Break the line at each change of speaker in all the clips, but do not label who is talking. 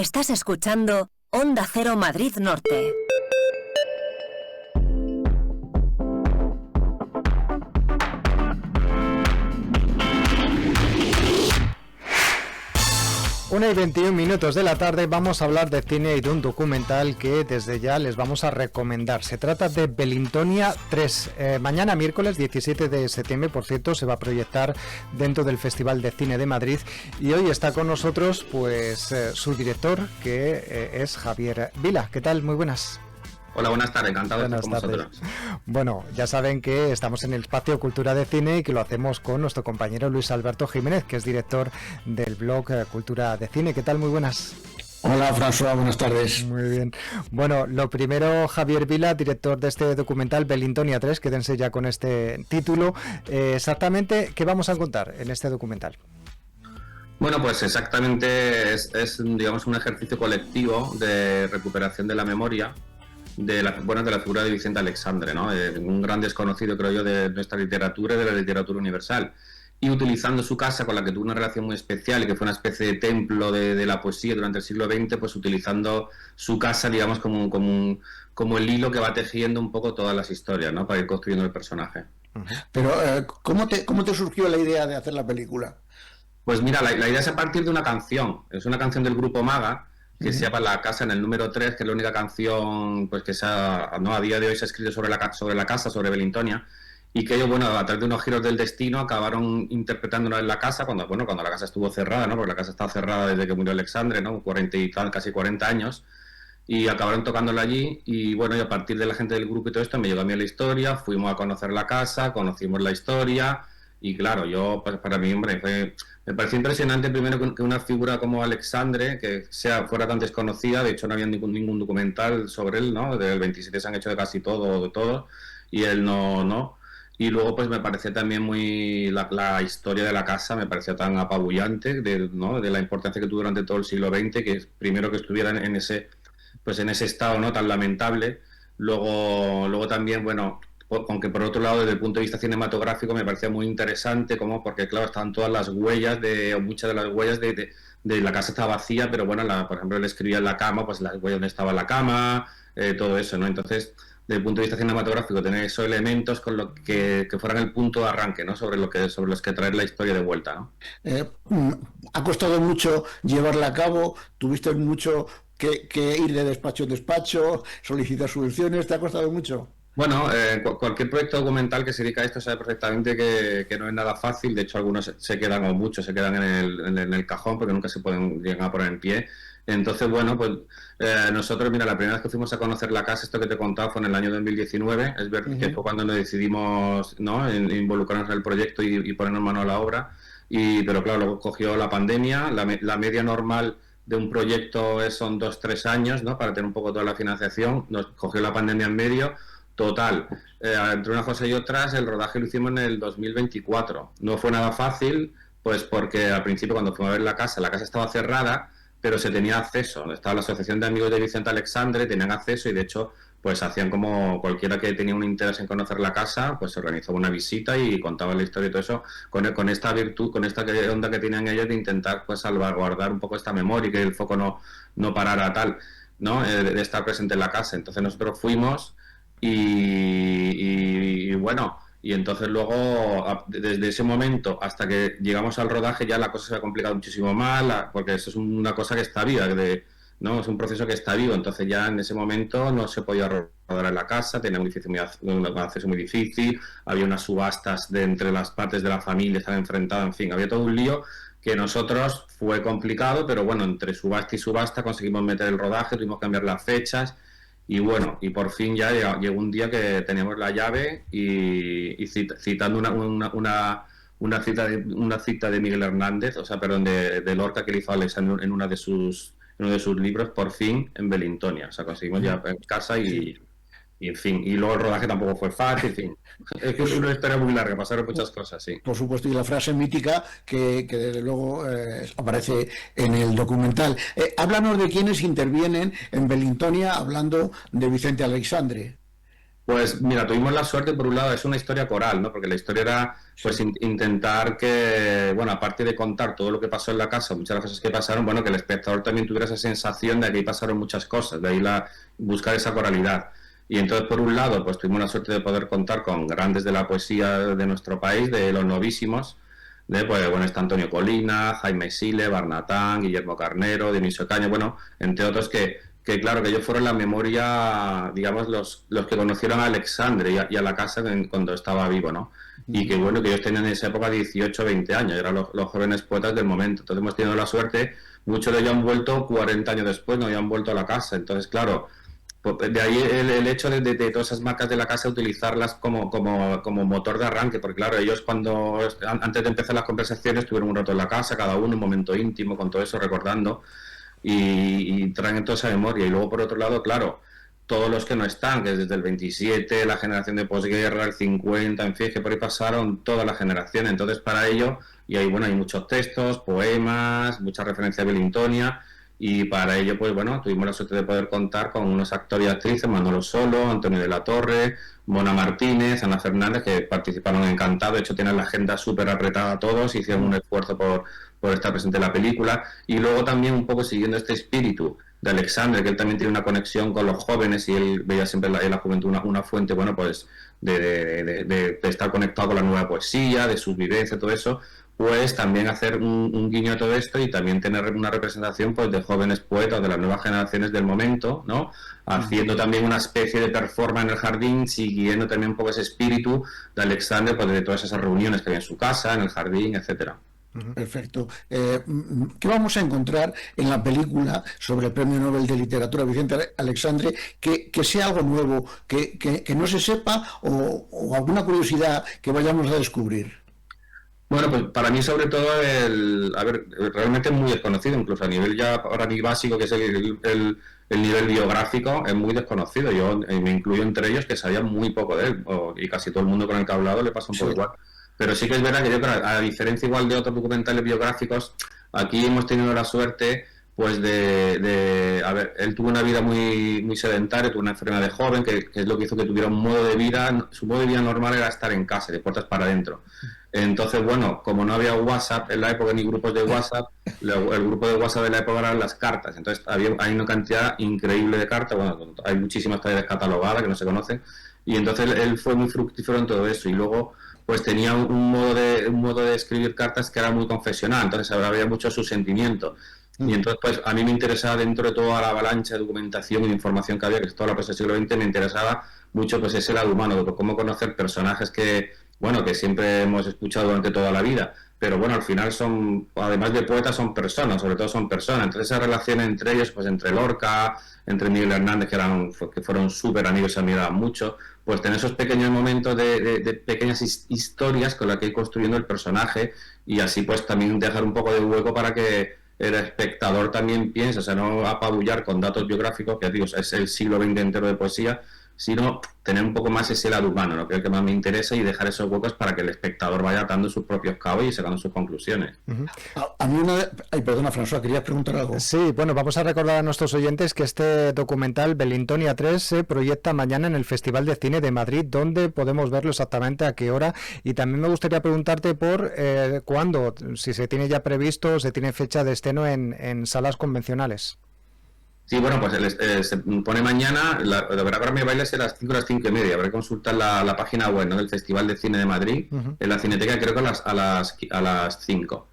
Estás escuchando Onda Cero Madrid Norte.
Una y 21 minutos de la tarde vamos a hablar de cine y de un documental que desde ya les vamos a recomendar. Se trata de Belintonia 3. Mañana miércoles 17 de septiembre, por cierto, se va a proyectar dentro del Festival de Cine de Madrid y hoy está con nosotros pues su director, que es Javier Vila. ¿Qué tal? Muy buenas.
Hola, buenas tardes, encantado de estar con vosotros.
Bueno, ya saben que estamos en el espacio Cultura de Cine y que lo hacemos con nuestro compañero Luis Alberto Jiménez, que es director del blog Cultura de Cine. ¿Qué tal? Muy buenas.
Hola, François, buenas tardes.
Muy bien. Bueno, lo primero, Javier Vila, director de este documental Belintonia 3, quédense ya con este título. Exactamente, ¿qué vamos a contar en este documental?
Bueno, pues exactamente es digamos, un ejercicio colectivo de recuperación de la memoria de la figura de Vicente Aleixandre, ¿no? Un gran desconocido, creo yo, de nuestra literatura y de la literatura universal. Y utilizando su casa, con la que tuvo una relación muy especial y que fue una especie de templo de la poesía durante el siglo XX, pues utilizando su casa, digamos, como el hilo que va tejiendo un poco todas las historias, ¿no? Para ir construyendo el personaje.
Pero, ¿cómo te surgió la idea de hacer la película?
Pues mira, la idea es a partir de una canción. Es una canción del grupo Maga, que se llama La Casa en el número 3, que es la única canción pues que a día de hoy se ha escrito sobre la casa, sobre Belintonia, y que ellos, bueno, a través de unos giros del destino acabaron interpretándola en la casa cuando la casa estuvo cerrada, ¿no? Porque la casa estaba cerrada desde que murió Aleixandre, ¿no? Casi 40 años, y acabaron tocándola allí, y bueno, y a partir de la gente del grupo y todo esto me llegó a mí la historia, fuimos a conocer la casa, conocimos la historia, y claro, yo, pues para mí, hombre, me pareció impresionante primero que una figura como Aleixandre, que fuera tan desconocida. De hecho no había ningún documental sobre él, ¿no? Del 27 se han hecho de casi todo, y él no. Y luego pues me pareció también la historia de la casa me pareció tan apabullante, de la importancia que tuvo durante todo el siglo XX, que primero que estuviera en ese estado, ¿no? Tan lamentable. Luego también, bueno, aunque por otro lado, desde el punto de vista cinematográfico, me parecía muy interesante, porque claro, estaban todas las huellas, muchas de las huellas de la casa está vacía, pero bueno, por ejemplo, él escribía en la cama, pues las huellas donde estaba la cama, todo eso, ¿no? Entonces, desde el punto de vista cinematográfico, tener esos elementos con lo que fueran el punto de arranque, ¿no? Sobre los que traer la historia de vuelta, ¿no?
Ha costado mucho llevarla a cabo, tuviste mucho que ir de despacho en despacho, solicitar subvenciones, ¿te ha costado mucho?
Bueno, cualquier proyecto documental que se dedica a esto sabe perfectamente que no es nada fácil. De hecho, algunos se quedan, o muchos se quedan en el cajón porque nunca se pueden llegar a poner en pie. Entonces, bueno, pues nosotros, mira, la primera vez que fuimos a conocer la casa, esto que te he contado, fue en el año 2019. Es verdad que fue cuando nos decidimos, ¿no?, involucrarnos en el proyecto y ponernos mano a la obra. Pero claro, luego cogió la pandemia. La media normal de un proyecto son 2-3 años, ¿no?, para tener un poco toda la financiación. Nos cogió la pandemia en medio. Total, entre una cosa y otras, el rodaje lo hicimos en el 2024. No fue nada fácil, pues porque al principio cuando fuimos a ver la casa estaba cerrada, pero se tenía acceso. Estaba la Asociación de Amigos de Vicente Aleixandre, tenían acceso y de hecho pues hacían como cualquiera que tenía un interés en conocer la casa, pues se organizaba una visita y contaban la historia y todo eso, con esta virtud, con esta onda que tenían ellos de intentar pues salvaguardar un poco esta memoria y que el foco no parara tal, ¿no? De estar presente en la casa. Entonces nosotros fuimos. Y bueno, y entonces luego desde ese momento hasta que llegamos al rodaje ya la cosa se ha complicado muchísimo más, porque eso es una cosa que está viva, ¿no? Es un proceso que está vivo. Entonces ya en ese momento no se podía rodar en la casa, tenía un acceso muy difícil, había unas subastas entre las partes de la familia, estaban enfrentadas, en fin, había todo un lío que nosotros fue complicado, pero bueno, entre subasta y subasta conseguimos meter el rodaje, tuvimos que cambiar las fechas. Y bueno, y por fin ya llegó un día que teníamos la llave y citando una cita de Miguel Hernández, de Lorca, que le hizo Aleixandre en uno de sus libros, por fin en Belintonia. O sea, conseguimos ya en casa y en fin, y luego el rodaje tampoco fue fácil, en fin. Es que es una historia muy larga, pasaron muchas cosas, sí.
Por supuesto, y la frase mítica que desde luego aparece en el documental. Háblanos de quienes intervienen en Belintonia hablando de Vicente Aleixandre.
Pues mira, tuvimos la suerte, por un lado, es una historia coral, ¿no? Porque la historia era pues intentar que, bueno, aparte de contar todo lo que pasó en la casa, muchas de las cosas que pasaron, bueno, que el espectador también tuviera esa sensación de que ahí pasaron muchas cosas, de ahí buscar esa coralidad. Y entonces, por un lado, pues tuvimos la suerte de poder contar con grandes de la poesía de nuestro país, de los novísimos, pues bueno, está Antonio Colina, Jaime Sile, Barnatán, Guillermo Carnero, Dionisio Caño, bueno, entre otros que claro, que ellos fueron la memoria, digamos, los que conocieron a Alexandre y a la casa cuando estaba vivo, ¿no? Y que bueno, que ellos tenían en esa época 18 o 20 años, eran los jóvenes poetas del momento. Entonces hemos tenido la suerte, muchos de ellos han vuelto 40 años después, no habían vuelto a la casa. Entonces, claro, pues de ahí el hecho de todas esas marcas de la casa utilizarlas como motor de arranque, porque claro, ellos antes de empezar las conversaciones tuvieron un rato en la casa, cada uno, un momento íntimo con todo eso, recordando. Y traen toda esa memoria. Y luego, por otro lado, claro, todos los que no están, que desde el 27, la generación de posguerra, el 50, en fin, que por ahí pasaron todas las generaciones. Entonces, para ello, y ahí, bueno, hay muchos textos, poemas, mucha referencia a Belintonia, y para ello, pues bueno, tuvimos la suerte de poder contar con unos actores y actrices, Manolo Solo, Antonio de la Torre, Mona Martínez, Ana Fernández, que participaron encantados. De hecho, tienen la agenda súper apretada todos, hicieron un esfuerzo por estar presente en la película. Y luego también un poco siguiendo este espíritu de Alexandre, que él también tiene una conexión con los jóvenes y él veía siempre en la juventud una fuente, bueno, pues de estar conectado con la nueva poesía, de sus vivencias, todo eso, pues también hacer un guiño a todo esto y también tener una representación pues de jóvenes poetas de las nuevas generaciones del momento, ¿no? Haciendo también una especie de performance en el jardín, siguiendo también un poco ese espíritu de Alexandre, pues de todas esas reuniones que había en su casa, en el jardín, etcétera.
Perfecto. ¿Qué vamos a encontrar en la película sobre el Premio Nobel de Literatura Vicente Alexandre que sea algo nuevo, que no se sepa o alguna curiosidad que vayamos a descubrir?
Bueno, pues para mí sobre todo realmente es muy desconocido, incluso a nivel ya ahora ni básico, que es el nivel biográfico, es muy desconocido. Yo me incluyo entre ellos que sabía muy poco de él, y casi todo el mundo con el que he hablado le pasa un poco igual. Pero sí que es verdad que yo creo, a diferencia igual de otros documentales biográficos, aquí hemos tenido la suerte pues él tuvo una vida muy muy sedentaria, tuvo una enfermedad de joven, que es lo que hizo que tuviera un modo de vida, su modo de vida normal era estar en casa, de puertas para adentro. Entonces, bueno, como no había WhatsApp en la época ni grupos de WhatsApp, el grupo de WhatsApp de la época eran las cartas. Entonces, hay una cantidad increíble de cartas, bueno, hay muchísimas todavía descatalogadas que no se conocen, y entonces él fue muy fructífero en todo eso, y luego pues tenía un modo de escribir cartas que era muy confesional, entonces había mucho su sentimiento. Y entonces, pues a mí me interesaba, dentro de toda la avalancha de documentación y de información que había, que es toda la prensa del siglo XX, me interesaba mucho pues ese lado humano, cómo conocer personajes que siempre hemos escuchado durante toda la vida, pero bueno, al final son, además de poetas, son personas, sobre todo son personas. Entonces esa relación entre ellos, pues entre Lorca, entre Miguel Hernández, que fueron súper amigos y se admiraban mucho, pues tener esos pequeños momentos de pequeñas historias con las que ir construyendo el personaje, y así pues también dejar un poco de hueco para que el espectador también piense, o sea, no apabullar con datos biográficos, que digo, es el siglo XX entero de poesía, sino tener un poco más ese lado humano, ¿no? Que es el que más me interesa, y dejar esos huecos para que el espectador vaya atando sus propios cabos y sacando sus conclusiones.
A mí perdona, François, querías preguntar algo.
Sí, bueno, vamos a recordar a nuestros oyentes que este documental Belintonia 3 se proyecta mañana en el Festival de Cine de Madrid, donde podemos verlo exactamente a qué hora. Y también me gustaría preguntarte por cuándo, si se tiene ya previsto, se tiene fecha de estreno en salas convencionales.
Sí, bueno, pues se pone mañana, la verdad para mí baila es a las 5 5:30, habrá que consultar la página web, ¿no?, del Festival de Cine de Madrid, en la Cineteca, creo que a las 5.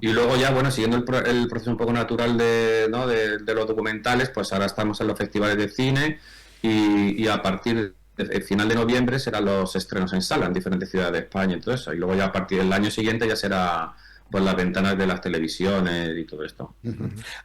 Y luego ya, bueno, siguiendo el proceso un poco natural de los documentales, pues ahora estamos en los festivales de cine, y a partir del final de noviembre serán los estrenos en sala en diferentes ciudades de España y todo eso, y luego ya a partir del año siguiente ya será pues las ventanas de las televisiones y todo esto.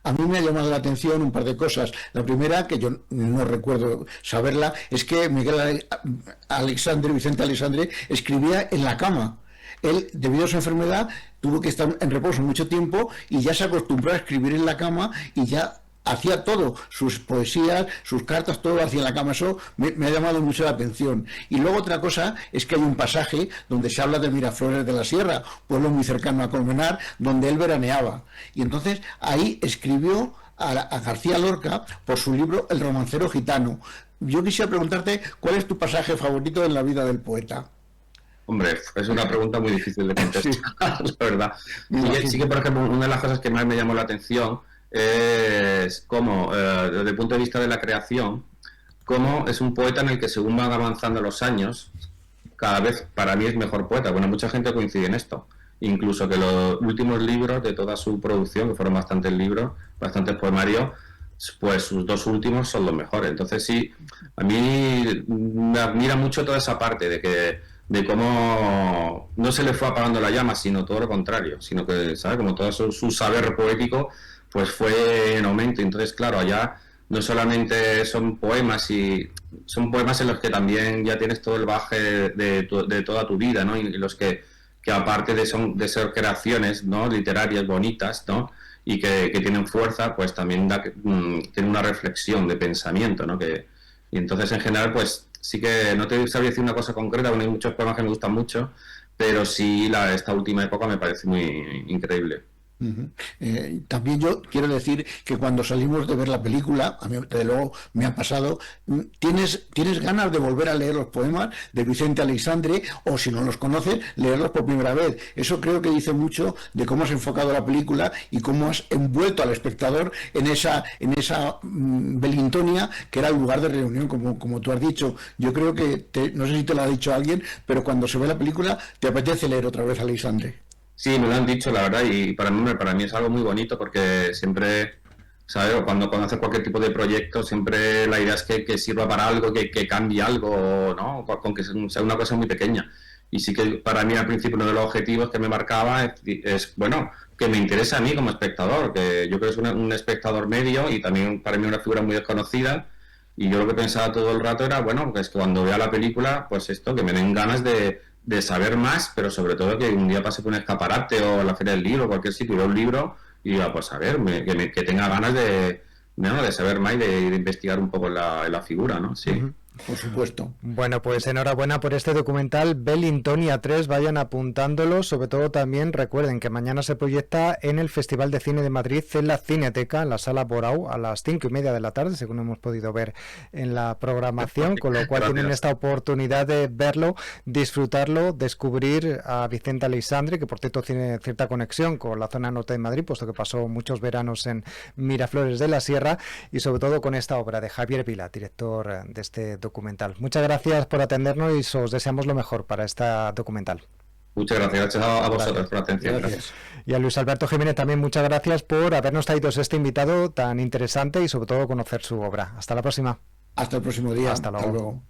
A mí me ha llamado la atención un par de cosas. La primera, que yo no recuerdo saberla, es que Vicente Alexandre escribía en la cama. Él, debido a su enfermedad, tuvo que estar en reposo mucho tiempo y ya se acostumbró a escribir en la cama, y ya hacía todo, sus poesías, sus cartas, todo lo hacía en la cama. Eso me ha llamado mucho la atención. Y luego otra cosa es que hay un pasaje donde se habla de Miraflores de la Sierra, pueblo muy cercano a Colmenar, donde él veraneaba. Y entonces ahí escribió a García Lorca por su libro El romancero gitano. Yo quisiera preguntarte, ¿cuál es tu pasaje favorito en la vida del poeta?
Hombre, es una pregunta muy difícil de contestar,
Sí.
la verdad. Sí que, por ejemplo, una de las cosas que más me llamó la atención es cómo, desde el punto de vista de la creación, cómo es un poeta en el que según van avanzando los años, cada vez para mí es mejor poeta. Bueno, mucha gente coincide en esto. Incluso que los últimos libros de toda su producción, que fueron bastantes libros, bastantes poemarios, pues sus 2 últimos son los mejores. Entonces sí, a mí me admira mucho toda esa parte de cómo no se le fue apagando la llama, sino todo lo contrario, sino que, ¿sabes? Como todo su saber poético, pues fue en aumento. Entonces, claro, allá no solamente son poemas, son poemas en los que también ya tienes todo el bagaje de toda tu vida, ¿no? Y los que aparte de ser creaciones, ¿no? Literarias bonitas, ¿no? Y que tienen fuerza, pues también tiene una reflexión de pensamiento, ¿no? Y entonces, en general, pues sí que no te sabría decir una cosa concreta, porque hay muchos poemas que me gustan mucho, pero sí esta última época me parece muy increíble.
Uh-huh. También yo quiero decir que cuando salimos de ver la película, a mí desde luego me ha pasado, tienes ganas de volver a leer los poemas de Vicente Aleixandre, o si no los conoces, leerlos por primera vez. Eso creo que dice mucho de cómo has enfocado la película y cómo has envuelto al espectador en esa Belintonia, que era el lugar de reunión, como tú has dicho. Yo creo que, no sé si te lo ha dicho alguien, pero cuando se ve la película te apetece leer otra vez a Aleixandre.
Sí, me lo han dicho, la verdad, y para mí es algo muy bonito porque siempre, ¿sabes? Cuando haces cualquier tipo de proyecto, siempre la idea es que sirva para algo, que cambie algo, ¿no? Con que sea una cosa muy pequeña. Y sí que para mí al principio uno de los objetivos que me marcaba bueno, que me interesa a mí como espectador, que yo creo que es un espectador medio y también para mí una figura muy desconocida. Y yo lo que pensaba todo el rato era, bueno, pues que cuando vea la película, pues esto, que me den ganas de saber más, pero sobre todo que un día pase por un escaparate o la Feria del Libro o cualquier sitio y vea un libro y diga, pues a ver, que tenga ganas de saber más y de investigar un poco la figura, ¿no? Sí.
Uh-huh. Por supuesto.
Bueno, pues enhorabuena por este documental Belintonia 3, vayan apuntándolo, sobre todo también recuerden que mañana se proyecta en el Festival de Cine de Madrid, en la Cineteca, en la Sala Borau, a las 5:30 de la tarde, según hemos podido ver en la programación, con lo cual tienen esta oportunidad de verlo, disfrutarlo, descubrir a Vicente Aleixandre, que por cierto tiene cierta conexión con la zona norte de Madrid, puesto que pasó muchos veranos en Miraflores de la Sierra, y sobre todo con esta obra de Javier Vila, director de este documental. Muchas gracias por atendernos y os deseamos lo mejor para esta documental.
Muchas gracias a vosotros por la atención. Gracias.
Y a Luis Alberto Jiménez también muchas gracias por habernos traído este invitado tan interesante y sobre todo conocer su obra. Hasta la próxima.
Hasta el próximo día.
Hasta luego.